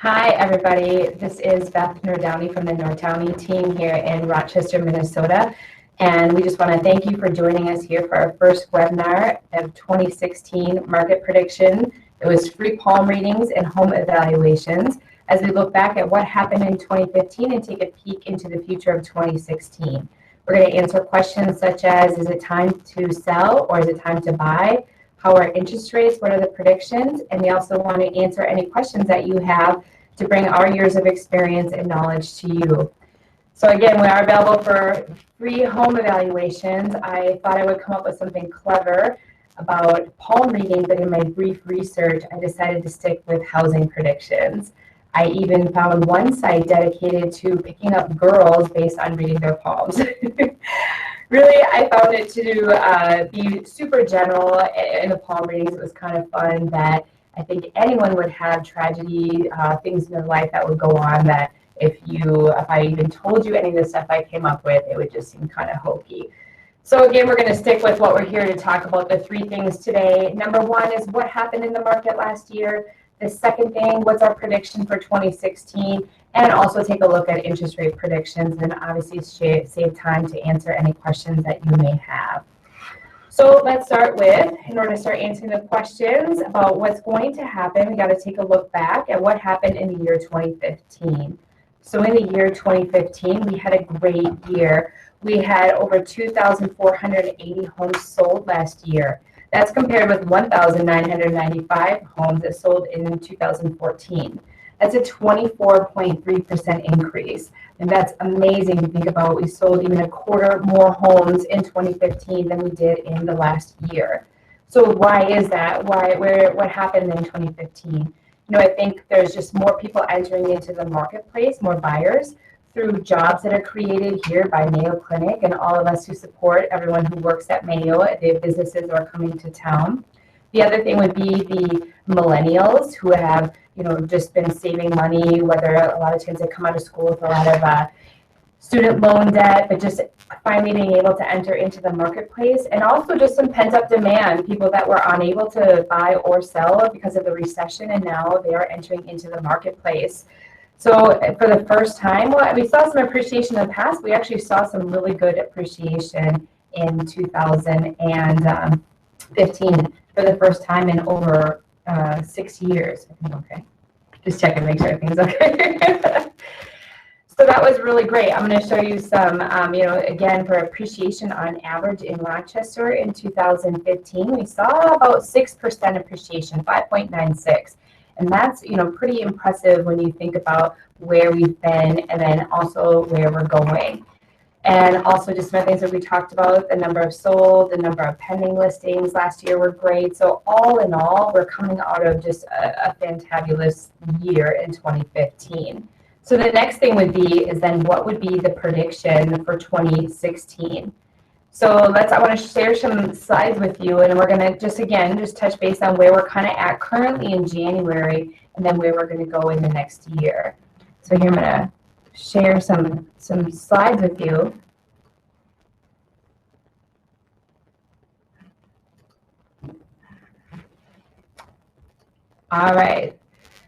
Hi, everybody. This is Beth Nordowney from the Nordowney team here in Rochester, Minnesota. And we just want to thank you for joining us here for our first webinar of 2016 Market Prediction. It was free palm readings and home evaluations as we look back at what happened in 2015 and take a peek into the future of 2016. We're going to answer questions such as, is it time to sell or is it time to buy? How are interest rates? What are the predictions? And we also want to answer any questions that you have to bring our years of experience and knowledge to you. So again, we are available for free home evaluations. I thought I would come up with something clever about palm reading, but in my brief research, I decided to stick with housing predictions. I even found one site dedicated to picking up girls based on reading their palms. Really, I found it to be super general in the palm readings. It was kind of fun that I think anyone would have tragedy, things in their life that would go on that if I even told you any of the stuff I came up with, it would just seem kind of hokey. So again, we're going to stick with what we're here to talk about, the three things today. Number one is what happened in the market last year. The second thing, what's our prediction for 2016? And also take a look at interest rate predictions and obviously save time to answer any questions that you may have. So let's start with, in order to start answering the questions about what's going to happen, we got to take a look back at what happened in the year 2015. So in the year 2015, we had a great year. We had over 2,480 homes sold last year. That's compared with 1,995 homes that sold in 2014. That's a 24.3% increase. And that's amazing to think about. We sold even a quarter more homes in 2015 than we did in the last year. So why is that? What happened in 2015? I think there's just more people entering into the marketplace, more buyers, through jobs that are created here by Mayo Clinic and all of us who support everyone who works at Mayo. The businesses are coming to town. The other thing would be the millennials who have, just been saving money, whether a lot of times they come out of school with a lot of student loan debt, but just finally being able to enter into the marketplace, and also just some pent-up demand, people that were unable to buy or sell because of the recession, and now they are entering into the marketplace. So for the first time, we saw some appreciation in the past. We actually saw some really good appreciation in 2015 for the first time in over 6 years. I think okay. Just checking, make sure everything's okay. So that was really great. I'm going to show you some, again, for appreciation on average in Rochester in 2015, we saw about 6% appreciation, 5.96. And that's, pretty impressive when you think about where we've been and then also where we're going. And also just some things that we talked about, the number of sold, the number of pending listings last year were great. So all in all, we're coming out of just a fantabulous year in 2015. So the next thing would be is then what would be the prediction for 2016? So I want to share some slides with you, and we're going to just touch base on where we're kind of at currently in January, and then where we're going to go in the next year. So here I'm going to share some slides with you. All right.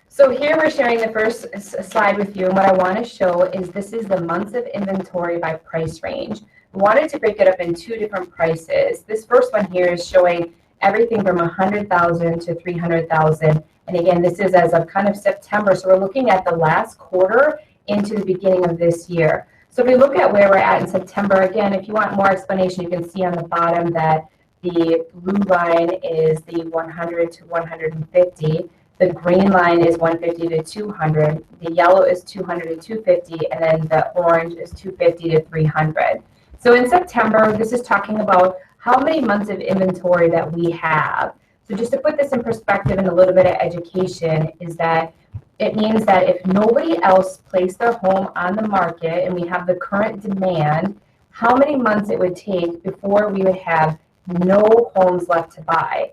So here we're sharing the first slide with you, and what I want to show is this is the months of inventory by price range. I wanted to break it up in two different prices. This first one here is showing everything from 100,000 to 300,000. And again, this is as of kind of September. So we're looking at the last quarter into the beginning of this year. So if we look at where we're at in September, again, if you want more explanation, you can see on the bottom that the blue line is the 100 to 150. The green line is 150 to 200. The yellow is 200 to 250. And then the orange is 250 to 300. So in September, this is talking about how many months of inventory that we have. So just to put this in perspective and a little bit of education is that it means that if nobody else placed their home on the market and we have the current demand, how many months it would take before we would have no homes left to buy.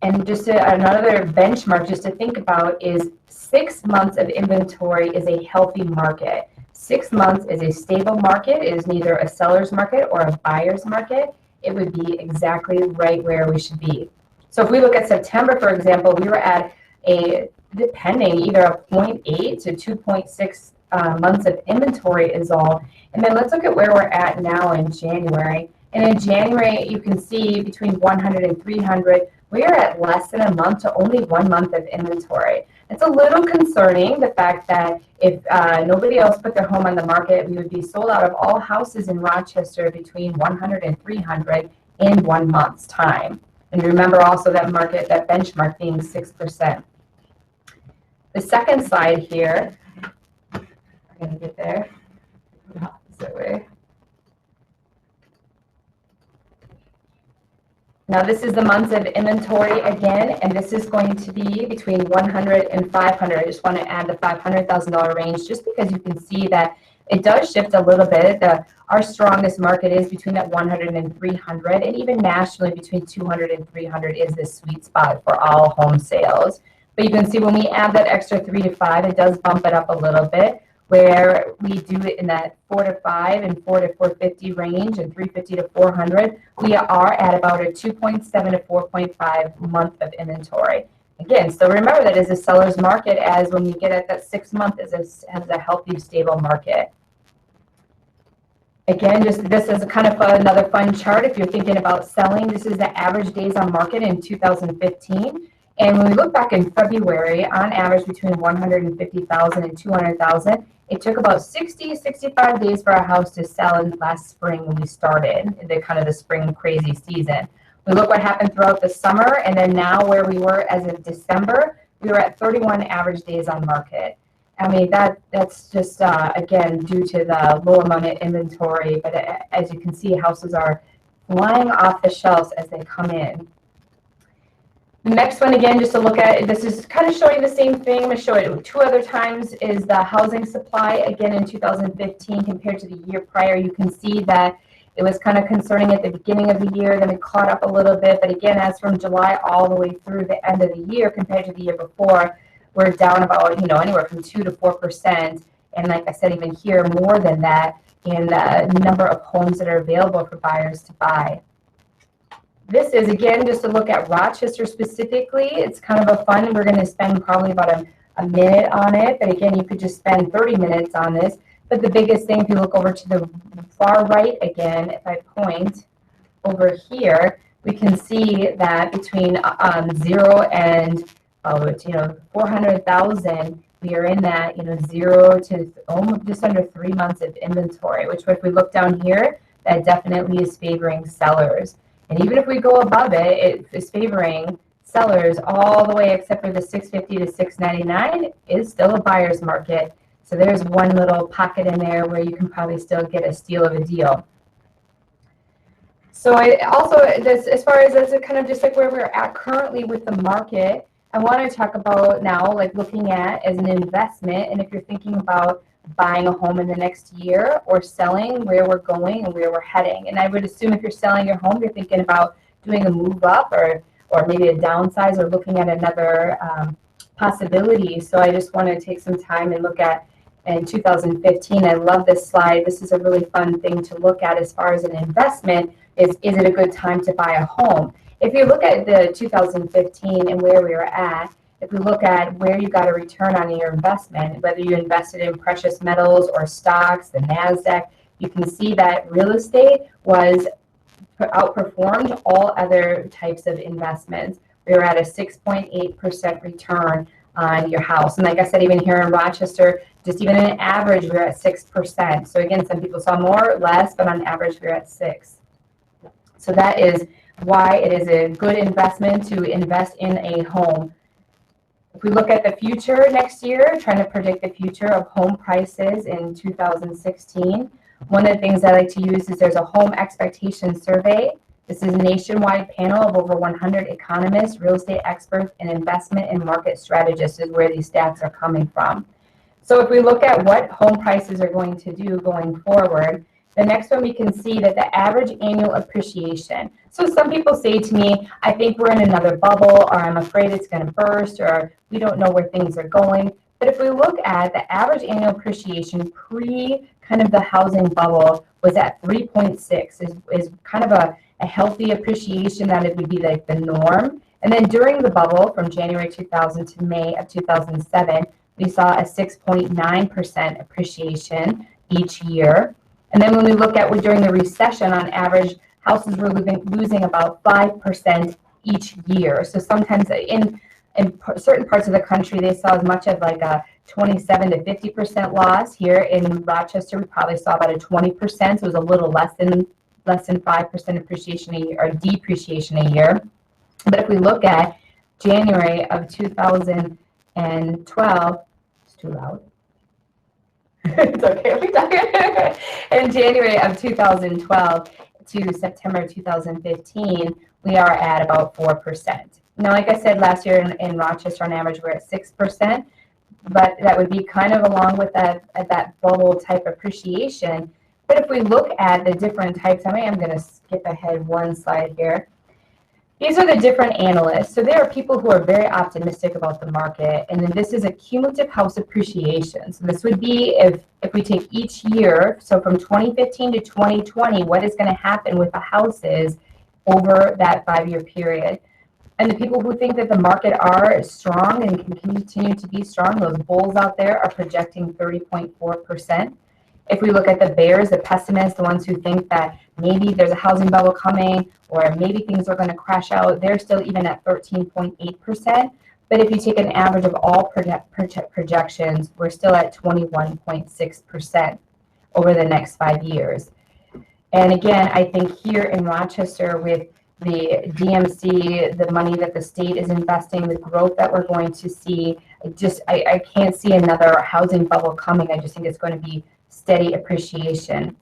And just another benchmark just to think about is 6 months of inventory is a healthy market. 6 months is a stable market. It is neither a seller's market or a buyer's market. It would be exactly right where we should be. So if we look at September, for example, we were at a depending, either a 0.8 to 2.6 months of inventory is all. And then let's look at where we're at now in January. And in January, you can see between 100 and 300, we are at less than a month to only 1 month of inventory. It's a little concerning, the fact that if nobody else put their home on the market, we would be sold out of all houses in Rochester between 100 and 300 in 1 month's time. And remember also that market, that benchmark being 6%. The second slide here, I'm going to get there the opposite way. Now this is the months of inventory again, and this is going to be between 100 and 500. I just want to add the $500,000 range just because you can see that it does shift a little bit. Our strongest market is between that 100 and 300, and even nationally between 200 and 300 is the sweet spot for all home sales. But you can see when we add that extra 3 to 5, it does bump it up a little bit, where we do it in that 4 to 5 and 4 to 450 range and 350 to 400. We are at about a 2.7 to 4.5 month of inventory. Again, so remember that is a seller's market, as when we get at that 6 month as a healthy, stable market. Again, just this is kind of another fun chart if you're thinking about selling. This is the average days on market in 2015. And when we look back in February, on average between 150,000 and 200,000, it took about 60, 65 days for our house to sell in last spring when we started the kind of the spring crazy season. We look what happened throughout the summer, and then now where we were as of December, we were at 31 average days on market. I mean, that's just, again, due to the low amount of inventory, but as you can see, houses are flying off the shelves as they come in. The next one, again, just to look at, this is kind of showing the same thing. I'm going to show it 2 other times, is the housing supply. Again, in 2015 compared to the year prior, you can see that it was kind of concerning at the beginning of the year, then it caught up a little bit. But again, as from July all the way through the end of the year compared to the year before, we're down about, anywhere from 2 to 4%. And like I said, even here, more than that in the number of homes that are available for buyers to buy. This is, again, just to look at Rochester specifically. It's kind of a fun, we're going to spend probably about a minute on it. But again, you could just spend 30 minutes on this. But the biggest thing, if you look over to the far right again, if I point over here, we can see that between 0 and 400,000, we are in that 0 to almost just under 3 months of inventory, which if we look down here, that definitely is favoring sellers. And even if we go above it, it is favoring sellers all the way except for the 650 to 699 is still a buyer's market. So there's one little pocket in there where you can probably still get a steal of a deal. So as far as that's kind of just like where we're at currently with the market, I want to talk about now, like looking at as an investment, and if you're thinking about buying a home in the next year or selling, where we're going and where we're heading. And I would assume if you're selling your home, you're thinking about doing a move up or maybe a downsize or looking at another possibility. So I just want to take some time and look at in 2015. I love this slide. This is a really fun thing to look at as far as an investment. Is it a good time to buy a home? If you look at the 2015 and where we were at, if we look at where you got a return on your investment, whether you invested in precious metals or stocks, the NASDAQ, you can see that real estate was outperformed all other types of investments. We were at a 6.8% return on your house. And like I said, even here in Rochester, just even an average, we're at 6%. So again, some people saw more or less, but on average, we're at 6. So that is why it is a good investment to invest in a home. If we look at the future next year, trying to predict the future of home prices in 2016, one of the things I like to use is there's a home expectation survey. This is a nationwide panel of over 100 economists, real estate experts, and investment and market strategists is where these stats are coming from. So if we look at what home prices are going to do going forward, the next one we can see that the average annual appreciation. So some people say to me, I think we're in another bubble, or I'm afraid it's going to burst, or we don't know where things are going. But if we look at the average annual appreciation pre kind of the housing bubble was at 3.6, is kind of a healthy appreciation that it would be like the norm. And then during the bubble from January 2000 to May of 2007, we saw a 6.9% appreciation each year. And then when we look at during the recession, on average, houses were losing about 5% each year. So sometimes in certain parts of the country, they saw as much as like a 27 to 50% loss. Here in Rochester, we probably saw about a 20%. So it was a little less than 5% appreciation a year or depreciation a year. But if we look at January of 2012, it's too loud. It's okay. In January of 2012 to September 2015, we are at about 4%. Now, like I said, last year in Rochester, on average, we're at 6%, but that would be kind of along with that bubble type appreciation. But if we look at the different types, I am going to skip ahead one slide here. These are the different analysts. So there are people who are very optimistic about the market, and then this is a cumulative house appreciation. So this would be if we take each year, so from 2015 to 2020, what is going to happen with the houses over that 5-year period. And the people who think that the market are strong and can continue to be strong, those bulls out there are projecting 30.4%. If we look at the bears, the pessimists, the ones who think that maybe there's a housing bubble coming or maybe things are going to crash out, they're still even at 13.8%. But if you take an average of all projections, we're still at 21.6% over the next 5 years. And again, I think here in Rochester with the DMC, the money that the state is investing, the growth that we're going to see, I can't see another housing bubble coming. I just think it's going to be steady appreciation.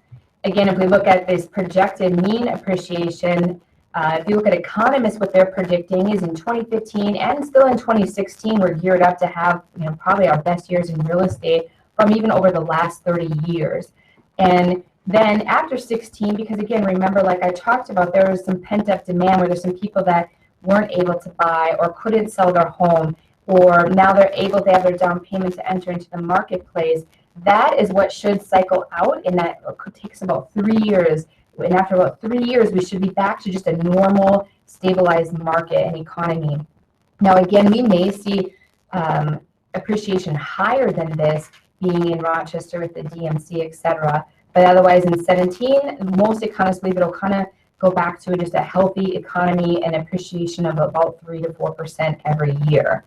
Again, if we look at this projected mean appreciation, if you look at economists, what they're predicting is in 2015 and still in 2016, we're geared up to have probably our best years in real estate from even over the last 30 years. And then after 16, because again, remember, like I talked about, there was some pent-up demand where there's some people that weren't able to buy or couldn't sell their home, or now they're able to have their down payment to enter into the marketplace. That is what should cycle out, and that takes about 3 years. And after about 3 years, we should be back to just a normal, stabilized market and economy. Now, again, we may see appreciation higher than this being in Rochester with the DMC, et cetera. But otherwise, in 17, most economists believe it'll kind of go back to just a healthy economy and appreciation of about 3 to 4% every year.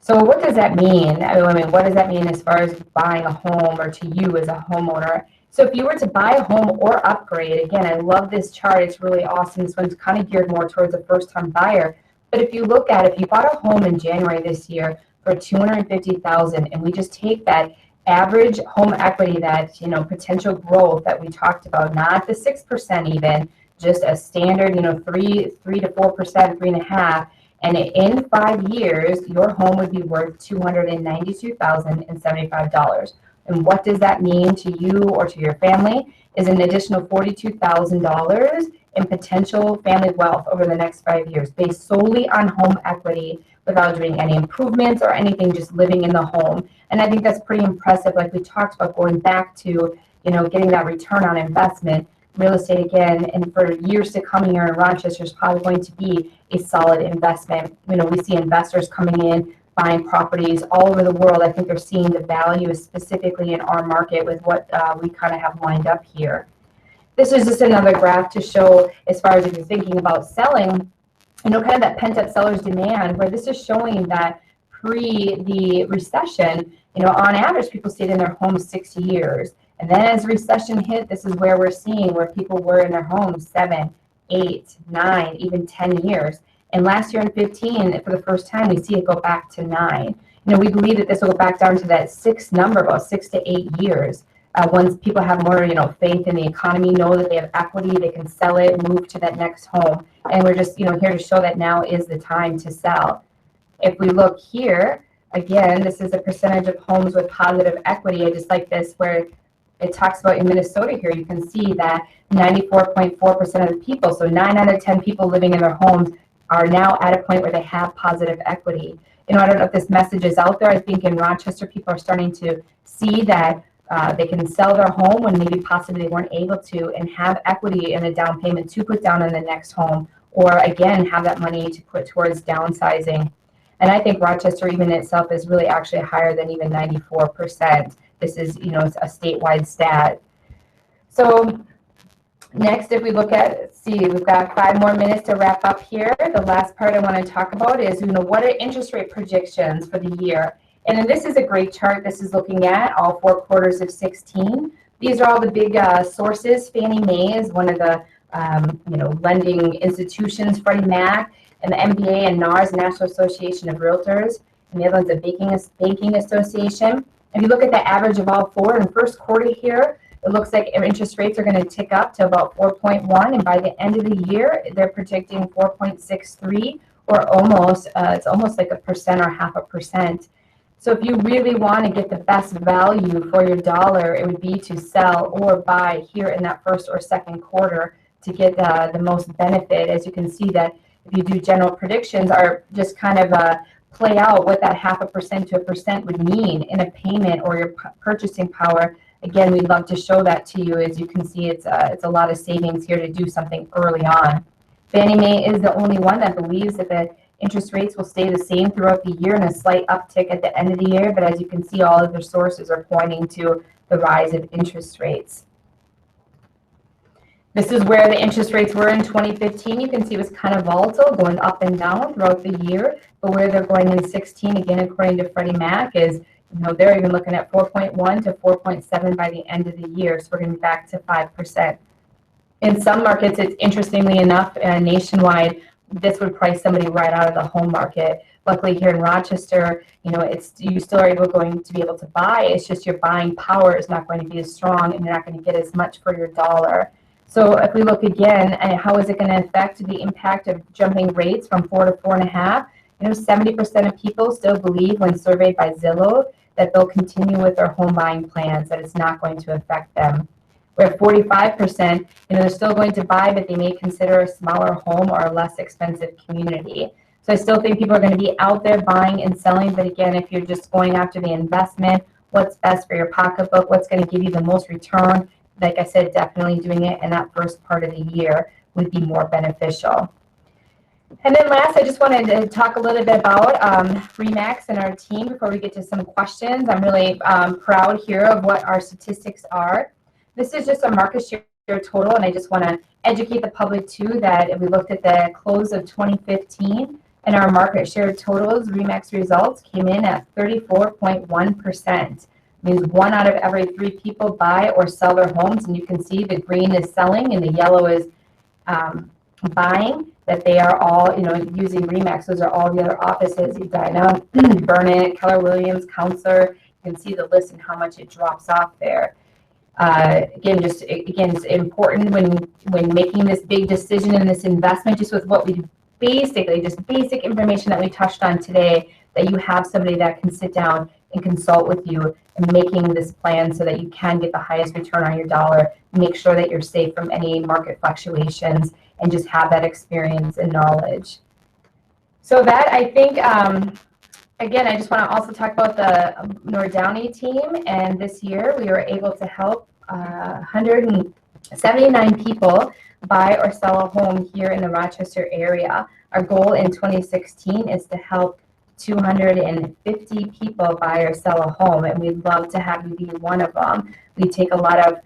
So what does that mean? I mean, what does that mean as far as buying a home or to you as a homeowner? So if you were to buy a home or upgrade, again, I love this chart. It's really awesome. This one's kind of geared more towards a first-time buyer. But if you look at, if you bought a home in January this year for $250,000, and we just take that average home equity, that potential growth that we talked about, not the 6% even, just a standard 3 to 4%, 3.5%. And in 5 years, your home would be worth $292,075. And what does that mean to you or to your family? Is an additional $42,000 in potential family wealth over the next 5 years, based solely on home equity, without doing any improvements or anything, just living in the home. And I think that's pretty impressive. Like we talked about, going back to getting that return on investment. Real estate, again, and for years to come here in Rochester, is probably going to be a solid investment. We see investors coming in, buying properties all over the world. I think they're seeing the value specifically in our market with what we kind of have lined up here. This is just another graph to show, as far as if you're thinking about selling, kind of that pent-up seller's demand, where this is showing that pre the recession, on average, people stayed in their homes 6 years. And then as recession hit, this is where we're seeing where people were in their homes 7, 8, 9, even 10 years. And last year in 15, for the first time, we see it go back to 9. We believe that this will go back down to that 6 number, about 6 to 8 years. Once people have more, faith in the economy, know that they have equity, they can sell it, move to that next home. And we're just, here to show that now is the time to sell. If we look here, again, this is a percentage of homes with positive equity. I just like this, where it talks about in Minnesota here, you can see that 94.4% of the people, so 9 out of 10 people living in their homes, are now at a point where they have positive equity. I don't know if this message is out there. I think in Rochester, people are starting to see that they can sell their home when maybe possibly they weren't able to, and have equity in a down payment to put down on the next home, or again, have that money to put towards downsizing. And I think Rochester even itself is really actually higher than even 94%. This is, it's a statewide stat. So next, if we look at, let's see, we've got 5 more minutes to wrap up here. The last part I want to talk about is, what are interest rate projections for the year? And then this is a great chart. This is looking at all 4 quarters of 16. These are all the big sources. Fannie Mae is one of the, lending institutions, Freddie Mac, and the MBA and NARS, National Association of Realtors, and the other one's a banking association. If you look at the average of all 4 in the first quarter here, it looks like interest rates are going to tick up to about 4.1, and by the end of the year, they're predicting 4.63, or almost, it's almost like 1% or 0.5%. So if you really want to get the best value for your dollar, it would be to sell or buy here in that first or second quarter to get the most benefit. As you can see that if you do general predictions, are just kind of play out what that 0.5% to 1% would mean in a payment or your purchasing power. Again, we'd love to show that to you. As you can see, it's a lot of savings here to do something early on. Fannie Mae is the only one that believes that the interest rates will stay the same throughout the year and a slight uptick at the end of the year. But as you can see, all of their sources are pointing to the rise of interest rates. This is where the interest rates were in 2015. You can see it was kind of volatile, going up and down throughout the year. But where they're going in 16, again, according to Freddie Mac, is they're even looking at 4.1 to 4.7 by the end of the year. So we're going to be back to 5%. In some markets, it's interestingly enough, nationwide, this would price somebody right out of the home market. Luckily here in Rochester, you still are going to be able to buy. It's just your buying power is not going to be as strong, and you're not going to get as much for your dollar. So if we look again at how is it going to affect the impact of jumping rates from 4 to 4.5, 70% of people still believe, when surveyed by Zillow, that they'll continue with their home buying plans, that it's not going to affect them. Where 45%, they're still going to buy, but they may consider a smaller home or a less expensive community. So I still think people are going to be out there buying and selling, but again, if you're just going after the investment, what's best for your pocketbook, what's going to give you the most return, like I said, definitely doing it in that first part of the year would be more beneficial. And then last, I just wanted to talk a little bit about RE/MAX and our team before we get to some questions. I'm really proud here of what our statistics are. This is just a market share total, and I just want to educate the public too that if we looked at the close of 2015 and our market share totals, RE/MAX results came in at 34.1%. Means 1 out of every 3 people buy or sell their homes, and you can see the green is selling and the yellow is buying. That they are all, using RE/MAX. Those are all the other offices: Edina, Burnett, Keller Williams, Counselor. You can see the list and how much it drops off there. Again, it's important when making this big decision in this investment, just with what we basically, just basic information that we touched on today, that you have somebody that can sit down and consult with you in making this plan so that you can get the highest return on your dollar, make sure that you're safe from any market fluctuations, and just have that experience and knowledge. So that, I think, again, I just want to also talk about the Nordowny team. And this year we were able to help 179 people buy or sell a home here in the Rochester area. Our goal in 2016 is to help 250 people buy or sell a home, and we'd love to have you be one of them. We take a lot of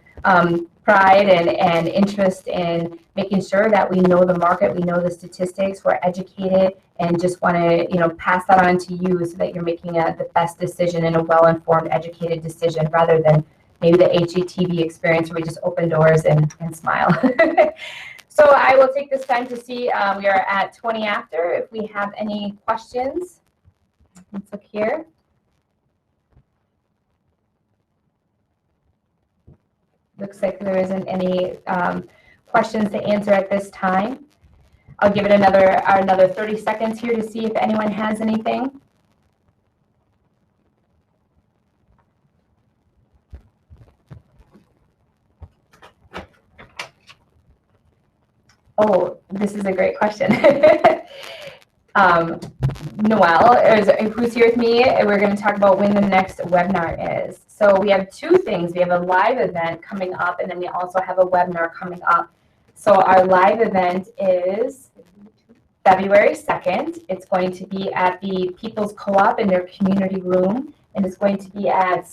pride and interest in making sure that we know the market, we know the statistics, we're educated, and just want to pass that on to you so that you're making the best decision and a well-informed, educated decision, rather than maybe the HGTV experience where we just open doors and smile. So I will take this time to see, we are at 20 after. If we have any questions, let's look here. Looks like there isn't any questions to answer at this time. I'll give it another 30 seconds here to see if anyone has anything. Oh, this is a great question. Noelle, who's here with me, we're going to talk about when the next webinar is. So we have 2 things. We have a live event coming up, and then we also have a webinar coming up. So our live event is February 2nd. It's going to be at the People's Co-op in their community room, and it's going to be at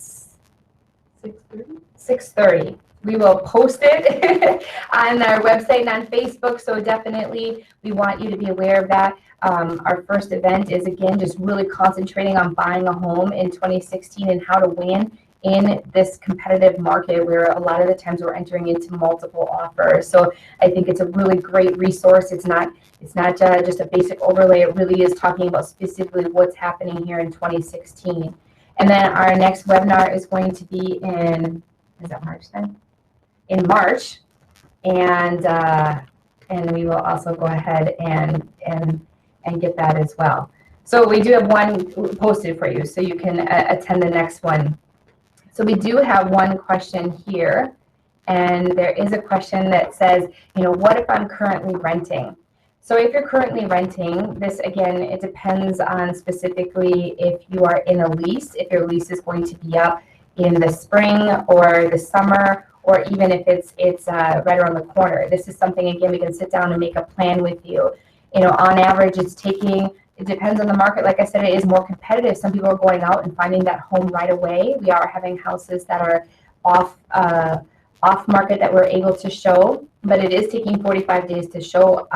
6:30. We will post it on our website and on Facebook, so definitely we want you to be aware of that. Our first event is, again, just really concentrating on buying a home in 2016 and how to win in this competitive market where a lot of the times we're entering into multiple offers. So I think it's a really great resource. It's not just a basic overlay. It really is talking about specifically what's happening here in 2016. And then our next webinar is going to be in, is that March then? In March, and we will also go ahead and get that as well. So we do have one posted for you, so you can attend the next one. So we do have one question here, and there is a question that says, what if I'm currently renting? So if you're currently renting, this again, it depends on specifically if you are in a lease, if your lease is going to be up in the spring or the summer, or even if it's right around the corner. This is something, again, we can sit down and make a plan with you. On average, it depends on the market. Like I said, it is more competitive. Some people are going out and finding that home right away. We are having houses that are off market that we're able to show, but it is taking 45 days to show,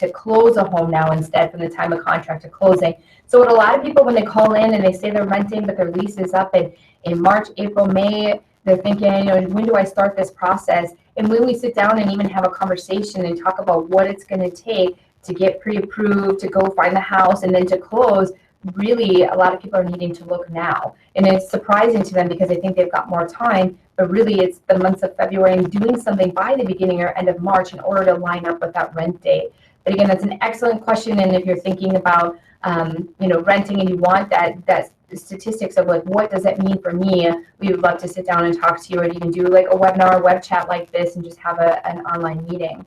to close a home now instead from the time of contract to closing. So what a lot of people, when they call in and they say they're renting, but their lease is up in March, April, May, they're thinking, when do I start this process? And when we sit down and even have a conversation and talk about what it's going to take to get pre-approved, to go find the house, and then to close, really a lot of people are needing to look now. And it's surprising to them because they think they've got more time, but really it's the months of February and doing something by the beginning or end of March in order to line up with that rent date. But again, that's an excellent question. And if you're thinking about renting and you want that statistics of like, what does that mean for me? We would love to sit down and talk to you, and even do like a webinar or web chat like this and just have an online meeting.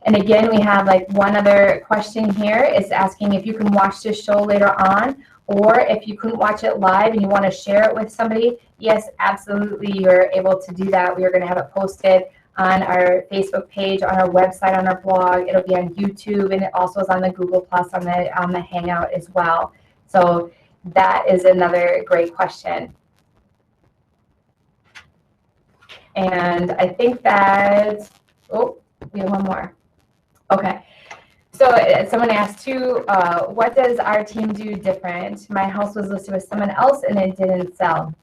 And again, we have like one other question here. It's asking if you can watch this show later on, or if you couldn't watch it live and you want to share it with somebody. Yes, absolutely, you're able to do that. We are going to have it posted on our Facebook page, on our website, on our blog. It'll be on YouTube, and it also is on the Google Plus, on the Hangout as well. So that is another great question. And I think that, we have one more. Okay. So someone asked too, what does our team do different? My house was listed with someone else and it didn't sell.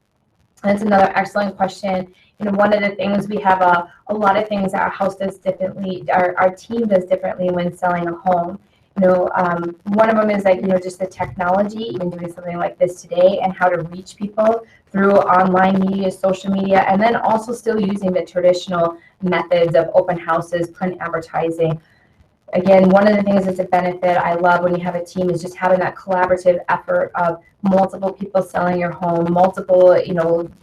That's another excellent question. One of the things, we have a lot of things our house does differently, our team does differently when selling a home. One of them is like, just the technology, even doing something like this today, and how to reach people through online media, social media, and then also still using the traditional methods of open houses, print advertising. Again, one of the things that's a benefit I love when you have a team is just having that collaborative effort of multiple people selling your home, multiple,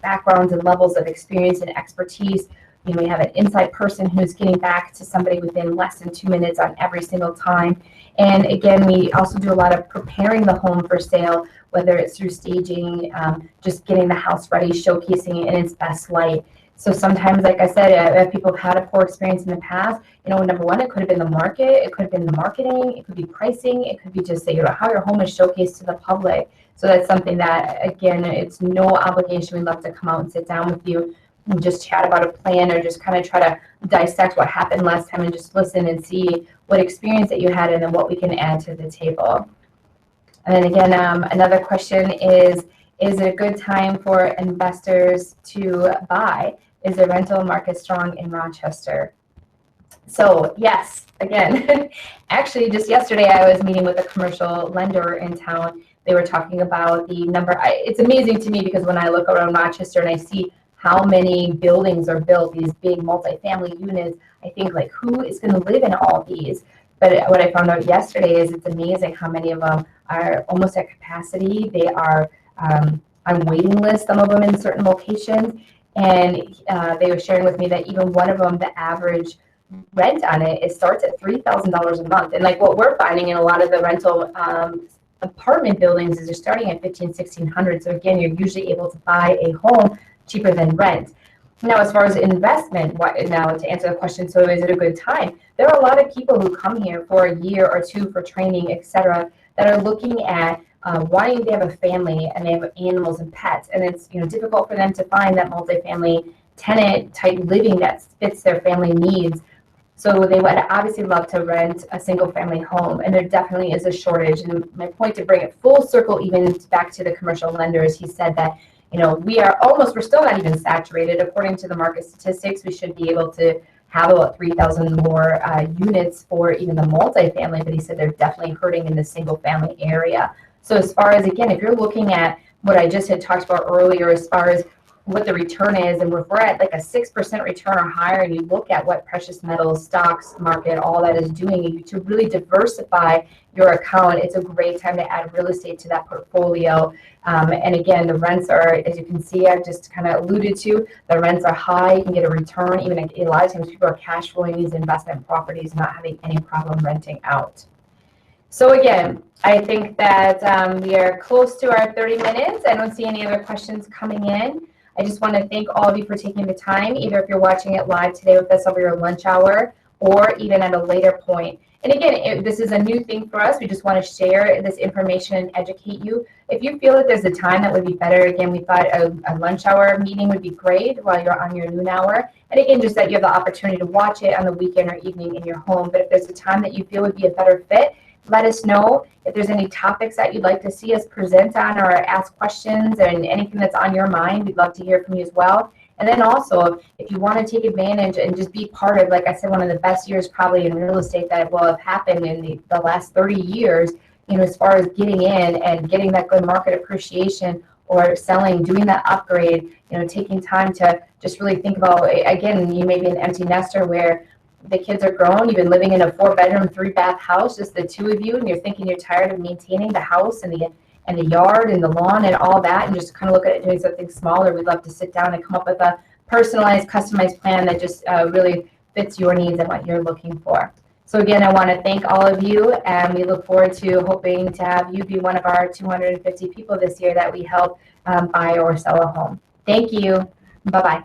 backgrounds and levels of experience and expertise. We have an inside person who's getting back to somebody within less than 2 minutes on every single time. And again, we also do a lot of preparing the home for sale, whether it's through staging, just getting the house ready, showcasing it in its best light. So sometimes, like I said, if people have had a poor experience in the past, number one, it could have been the market, it could have been the marketing, it could be pricing, it could be just how your home is showcased to the public. So that's something that, again, it's no obligation. We'd love to come out and sit down with you and just chat about a plan, or just kind of try to dissect what happened last time and just listen and see what experience that you had and then what we can add to the table. And then again, another question is it a good time for investors to buy? Is the rental market strong in Rochester? So yes, again, actually just yesterday I was meeting with a commercial lender in town. They were talking about the number. It's amazing to me because when I look around Rochester and I see how many buildings are built, these big multifamily units, I think like, who is going to live in all these? But what I found out yesterday is it's amazing how many of them are almost at capacity. They are on waiting lists, some of them in certain locations. And they were sharing with me that even one of them, the average rent on it starts at $3,000 a month. And like what we're finding in a lot of the rental apartment buildings is they're starting at $1,500, $1,600. So again, you're usually able to buy a home cheaper than rent. Now, as far as investment, now to answer the question, so is it a good time? There are a lot of people who come here for a year or two for training, etc., that are looking at wanting to have a family and they have animals and pets, and it's difficult for them to find that multifamily tenant type living that fits their family needs. So they would obviously love to rent a single family home, and there definitely is a shortage. And my point, to bring it full circle even back to the commercial lenders, he said that we're still not even saturated. According to the market statistics, we should be able to have about 3,000 more units for even the multifamily, but he said they're definitely hurting in the single family area. So as far as, again, if you're looking at what I just had talked about earlier, as far as what the return is, and if we're at like a 6% return or higher, and you look at what precious metals, stocks, market, all that is doing, to really diversify your account, it's a great time to add real estate to that portfolio. And again, the rents are, as you can see, I've just kind of alluded to, the rents are high. You can get a return. Even a lot of times people are cash flowing these investment properties, not having any problem renting out. So again, I think that we are close to our 30 minutes. I don't see any other questions coming in. I just want to thank all of you for taking the time, either if you're watching it live today with us over your lunch hour or even at a later point. And again, this is a new thing for us. We just want to share this information and educate you. If you feel that there's a time that would be better, again, we thought a lunch hour meeting would be great while you're on your noon hour. And again, just that you have the opportunity to watch it on the weekend or evening in your home. But if there's a time that you feel would be a better fit, let us know. If there's any topics that you'd like to see us present on or ask questions and anything that's on your mind, we'd love to hear from you as well. And then also, if you want to take advantage and just be part of, like I said, one of the best years probably in real estate that will have happened in the last 30 years, as far as getting in and getting that good market appreciation or selling, doing that upgrade, taking time to just really think about, again, you may be an empty nester where the kids are grown, you've been living in a 4-bedroom, 3-bath house, just the two of you, and you're thinking you're tired of maintaining the house and the yard and the lawn and all that, and just kind of look at it doing something smaller. We'd love to sit down and come up with a personalized, customized plan that just really fits your needs and what you're looking for. So again, I want to thank all of you, and we look forward to hoping to have you be one of our 250 people this year that we help buy or sell a home. Thank you. Bye-bye.